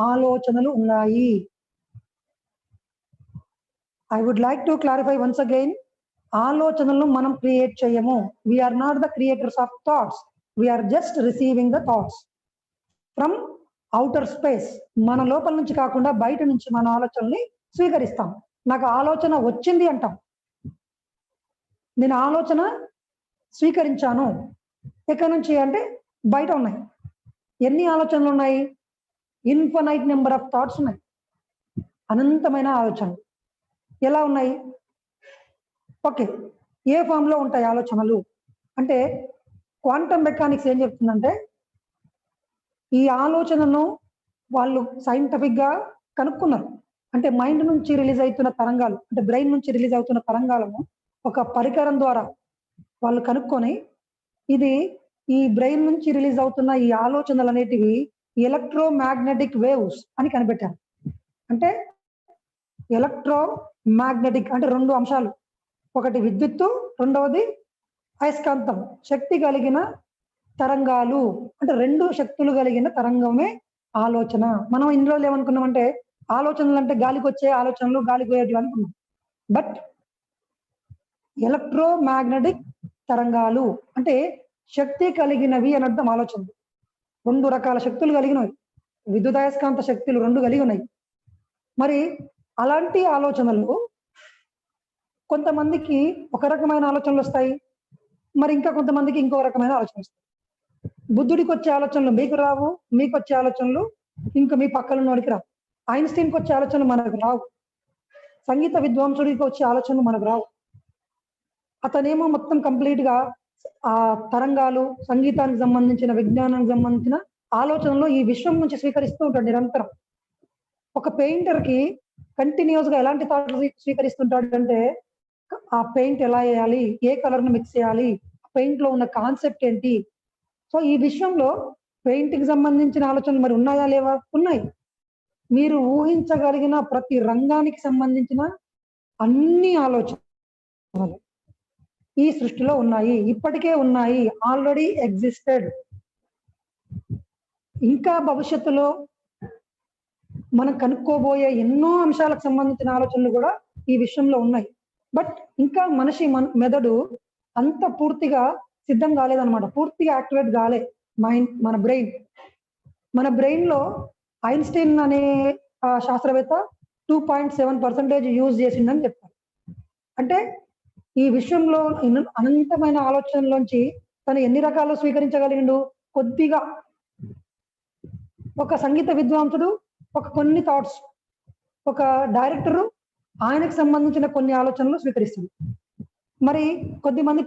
ఆలోచనలు ఉన్నాయి. I would like to clarify once again, ఆలోచనలను మనం క్రియేట్ చేయము. We're not the creators of thoughts, we're just receiving the thoughts from outer space. మన లోపల నుంచి కాకుండా బయట నుంచి మన ఆలోచనల్ని స్వీకరిస్తాం. నాకు ఆలోచన వచ్చింది అంటాం, నేను ఆలోచన స్వీకరించాను. ఎక్కడి నుంచి అంటే బయట ఉన్నాయి. ఎన్ని ఆలోచనలు ఉన్నాయి? ఇన్ఫినైట్ నెంబర్ ఆఫ్ థాట్స్ ఉన్నాయి, అనంతమైన ఆలోచనలు. ఎలా ఉన్నాయి? ఓకే, ఏ ఫామ్ లో ఉంటాయి ఆలోచనలు అంటే, క్వాంటమ్ మెకానిక్స్ ఏం చెప్తుందంటే, ఈ ఆలోచనను వాళ్ళు సైంటిఫిక్ గా కనుక్కున్నారు. అంటే మైండ్ నుంచి రిలీజ్ అవుతున్న తరంగాలు, అంటే బ్రెయిన్ నుంచి రిలీజ్ అవుతున్న తరంగాలను ఒక పరికరం ద్వారా వాళ్ళు కనుక్కొని, ఇది ఈ బ్రెయిన్ నుంచి రిలీజ్ అవుతున్న ఈ ఆలోచనలు అనేటివి ఎలక్ట్రోమాగ్నెటిక్ వేవ్స్ అని కనిపెట్టారు. అంటే ఎలక్ట్రోమాగ్నెటిక్ అంటే రెండు అంశాలు, ఒకటి విద్యుత్తు, రెండవది అయస్కాంతం, శక్తి కలిగిన తరంగాలు. అంటే రెండు శక్తులు కలిగిన తరంగమే ఆలోచన. మనం ఇందులో ఏమనుకున్నామంటే, ఆలోచనలు అంటే గాలికి వచ్చే ఆలోచనలు, గాలికి పోయేటివి అనుకున్నాం. బట్ ఎలక్ట్రోమాగ్నెటిక్ తరంగాలు అంటే శక్తి కలిగినవి అని అర్థం. ఆలోచనలు రెండు రకాల శక్తులు కలిగినవి, విద్యుదయస్కాంత శక్తులు రెండు కలిగి ఉన్నాయి. మరి అలాంటి ఆలోచనలు కొంతమందికి ఒక రకమైన ఆలోచనలు వస్తాయి, మరి ఇంకా కొంతమందికి ఇంకో రకమైన ఆలోచన వస్తాయి. బుద్ధుడికి వచ్చే ఆలోచనలు మీకు రావు, మీకు వచ్చే ఆలోచనలు ఇంకా మీ పక్కన నోడికి రావు. ఐన్స్టీన్కి వచ్చే ఆలోచనలు మనకు రావు, సంగీత విద్వాంసుడికి వచ్చే ఆలోచనలు మనకు రావు. అతనేమో మొత్తం కంప్లీట్ గా ఆ తరంగాలు, సంగీతానికి సంబంధించిన, విజ్ఞానానికి సంబంధించిన ఆలోచనలు ఈ విశ్వం నుంచి స్వీకరిస్తూ ఉంటాడు నిరంతరం. ఒక పెయింటర్ కి కంటిన్యూస్ గా ఎలాంటి థాట్లు స్వీకరిస్తుంటాడు అంటే, ఆ పెయింట్ ఎలా వేయాలి, ఏ కలర్ ను మిక్స్ చేయాలి, పెయింట్ లో ఉన్న కాన్సెప్ట్ ఏంటి. సో ఈ విషయంలో పెయింట్ కి సంబంధించిన ఆలోచనలు మరి ఉన్నాయా లేవా? ఉన్నాయి. మీరు ఊహించగలిగిన ప్రతి రంగానికి సంబంధించిన అన్ని ఆలోచనలు ఈ సృష్టిలో ఉన్నాయి, ఇప్పటికే ఉన్నాయి, ఆల్రెడీ ఎగ్జిస్టెడ్. ఇంకా భవిష్యత్తులో మనం కనుక్కోబోయే ఎన్నో అంశాలకు సంబంధించిన ఆలోచనలు కూడా ఈ విషయంలో ఉన్నాయి. బట్ ఇంకా మనిషి మెదడు అంత పూర్తిగా సిద్ధం కాలేదన్నమాట, పూర్తిగా యాక్టివేట్ కాలే మైండ్. మన బ్రెయిన్ లో ఐన్స్టీన్ అనే శాస్త్రవేత్త 2.7% యూజ్ చేసిందని చెప్తారు. అంటే ఈ విషయంలో అనంతమైన ఆలోచనలోంచి తను ఎన్ని రకాలు స్వీకరించగలిగిండు? కొద్దిగా. ఒక సంగీత విద్వాంసుడు ఒక కొన్ని థాట్స్, ఒక డైరెక్టరు ఆయనకు సంబంధించిన కొన్ని ఆలోచనలు స్వీకరిస్తుంది. మరి కొద్దిమంది